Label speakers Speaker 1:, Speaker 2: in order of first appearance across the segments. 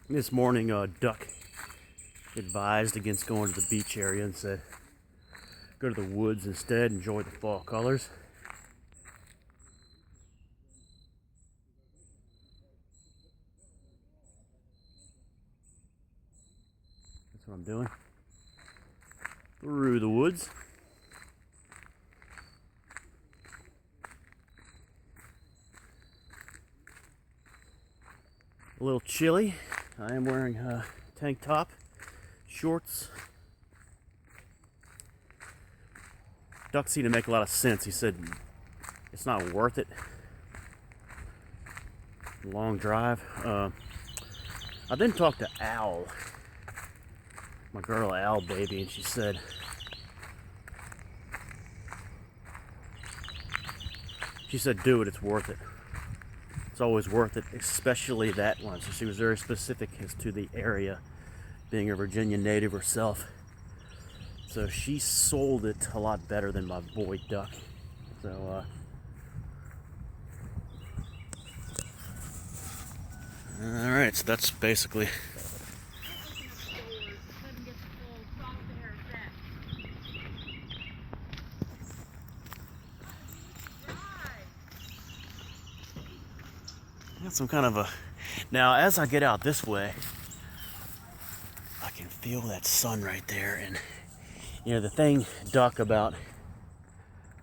Speaker 1: This morning, Duck advised against going to the beach area and said, go to the woods instead, enjoy the fall colors. That's what I'm doing. Through the woods. A little chilly. I am wearing a tank top, shorts. Duck seemed to make a lot of sense. He said it's not worth it. Long drive. I then talked to Al, my girl Al baby, and she said do it, it's worth it. It's always worth it, especially that one. So she was very specific as to the area, being a Virginia native herself. So she sold it a lot better than my boy Duck. So all right, so that's basically got some kind of a. Now, as I get out this way, I can feel that sun right there, and you know the thing, Duck, about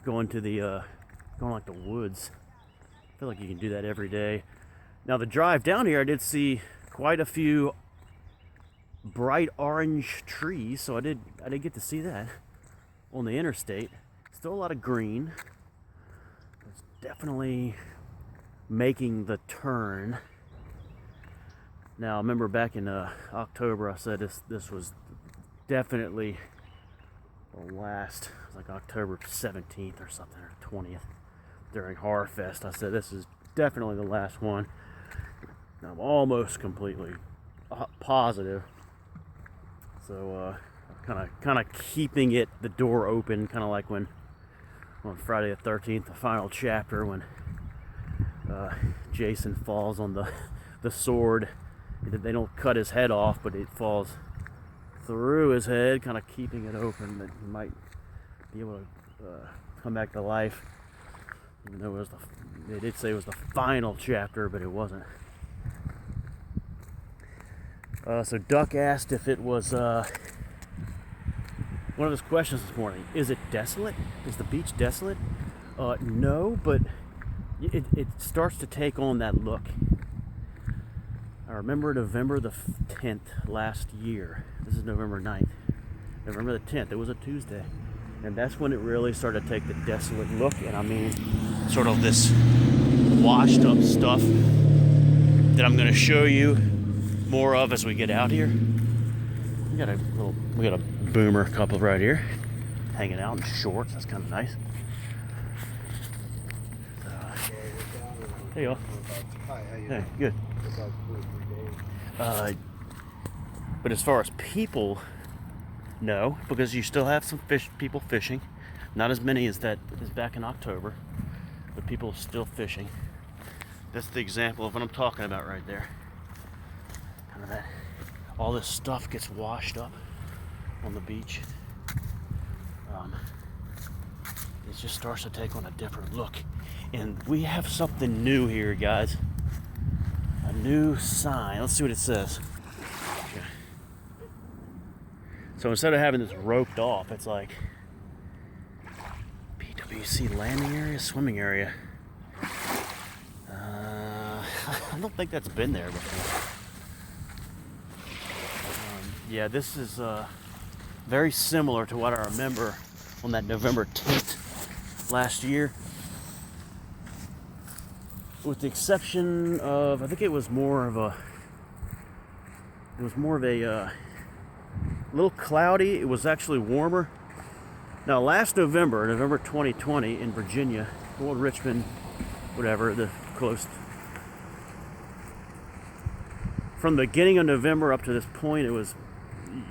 Speaker 1: going to the going like the woods. I feel like you can do that every day. Now, the drive down here, I did see quite a few bright orange trees, so I did get to see that on the interstate. Still a lot of green. It's definitely making the turn. Now, I remember back in October, I said this was definitely the last, like October 17th or something, or 20th, during Horror Fest. I said this is definitely the last one. I'm almost completely positive. So kind of keeping the door open, kind of like when on Friday the 13th, the final chapter, when Jason falls on the sword. They don't cut his head off, but it falls through his head, kind of keeping it open, that he might be able to come back to life. Even though they did say it was the final chapter, but it wasn't. So Duck asked if it was one of his questions this morning. Is it desolate? Is the beach desolate? No, but it starts to take on that look. I remember November the 10th last year. This is November 9th. November the 10th, it was a Tuesday. And that's when it really started to take the desolate look. And I mean, sort of this washed up stuff that I'm going to show you more of as we get out here. We got a boomer couple right here, hanging out in shorts. That's kind of nice. There you go.
Speaker 2: Hi, how you
Speaker 1: Hey,
Speaker 2: doing?
Speaker 1: good.
Speaker 2: About 2 or 3 days.
Speaker 1: But as far as people, no, because you still have some people fishing. Not as many as back in October, but people are still fishing. That's the example of what I'm talking about right there. Kind of that, all this stuff gets washed up on the beach. It just starts to take on a different look. And we have something new here, guys. A new sign. Let's see what it says. Okay. So instead of having this roped off, it's like PWC landing area, swimming area. I don't think that's been there before. Yeah, this is very similar to what I remember on that November 10th last year. With the exception of, I think it was more of a little cloudy. It was actually warmer. Now, last November 2020 in Virginia, old Richmond, whatever, the close. From the beginning of November up to this point,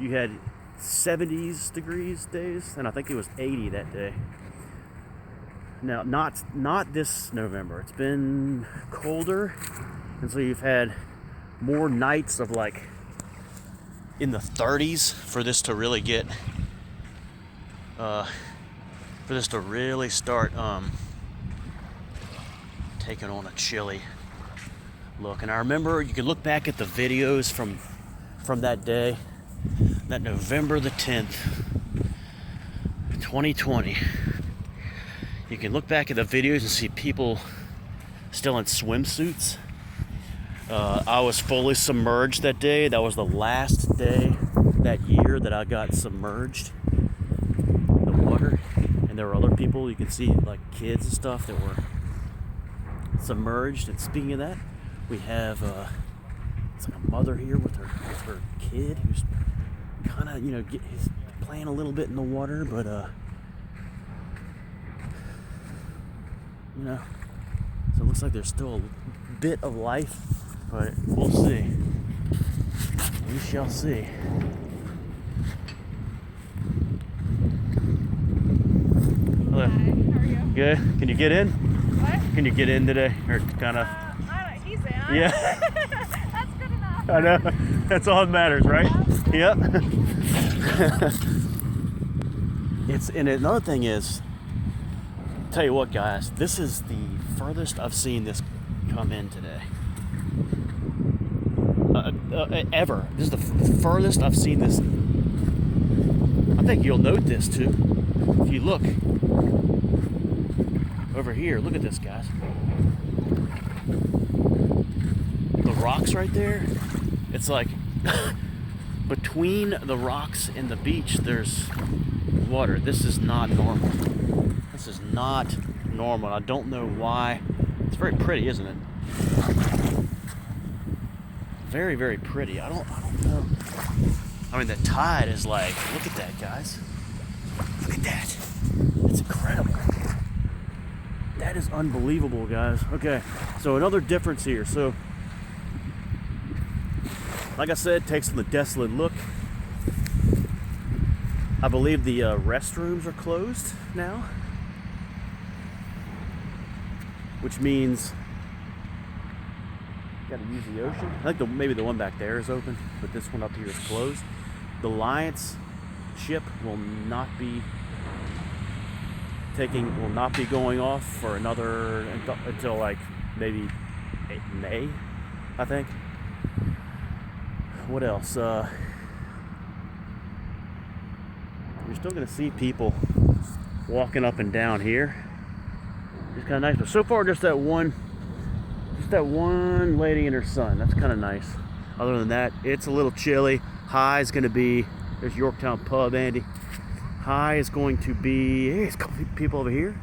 Speaker 1: you had 70s degrees days, and I think it was 80 that day. Now, not this November. It's been colder, and so you've had more nights of like in the 30s for this to really get for this to really start taking on a chilly look. And I remember, you can look back at the videos from that day, that November the 10th, 2020. You can look back at the videos and see people still in swimsuits. I was fully submerged that day. That was the last day that year that I got submerged in the water. And there were other people, you can see like kids and stuff that were submerged. And speaking of that, we have it's like a mother here with her kid who's kind of, he's playing a little bit in the water, but so it looks like there's still a bit of life, but we'll see. We shall see. Hello.
Speaker 3: Hi, how are you?
Speaker 1: Good. Can you get in?
Speaker 3: What?
Speaker 1: Can you get in today, or kind of?
Speaker 3: He's in.
Speaker 1: Yeah.
Speaker 3: That's good enough.
Speaker 1: I know. That's all that matters, right? Yep. And another thing is, tell you what, guys, this is the furthest I've seen this come in today. Ever. This is the furthest I've seen this. I think you'll note this too. If you look over here, look at this, guys. The rocks right there, it's like between the rocks and the beach, there's water. This is not normal. This is not normal. I don't know why. It's very pretty, isn't it? Very, very pretty. I don't know. I mean, the tide is like, look at that, guys. Look at that. It's incredible. That is unbelievable, guys. Okay, so another difference here. So, like I said, takes on the desolate look. I believe the restrooms are closed now, which means got to use the ocean. I think maybe the one back there is open, but this one up here is closed. The Alliance ship will not be going off for until like maybe May, I think. What else? You're still gonna see people walking up and down here. It's kind of nice, but so far just that one lady and her son. That's kind of nice. Other than that, it's a little chilly. High is gonna be, there's Yorktown Pub, Andy. High is going to be, hey, there's a couple people over here,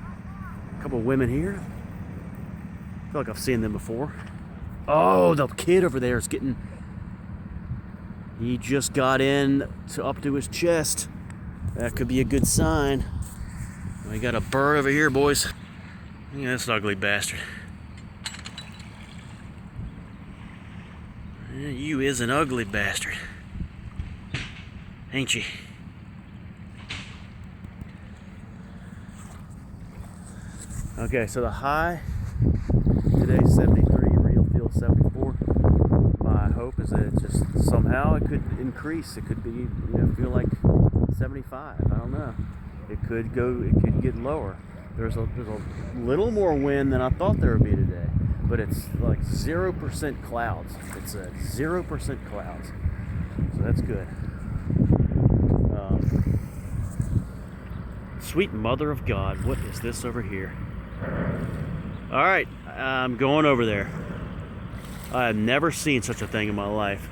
Speaker 1: a couple of women here. I feel like I've seen them before. Oh, the kid over there is getting, he just got in up to his chest. That could be a good sign. We got a bird over here, boys. Yeah, that's an ugly bastard. Yeah, you is an ugly bastard, ain't you? Okay, so the high today 73, real feel 74. My hope is that it just somehow it could increase. It could be, feel like 75. I don't know. It could get lower. There's a little more wind than I thought there would be today, but it's like 0% clouds. It's 0% clouds, so that's good. Sweet Mother of God, what is this over here? All right, I'm going over there. I have never seen such a thing in my life.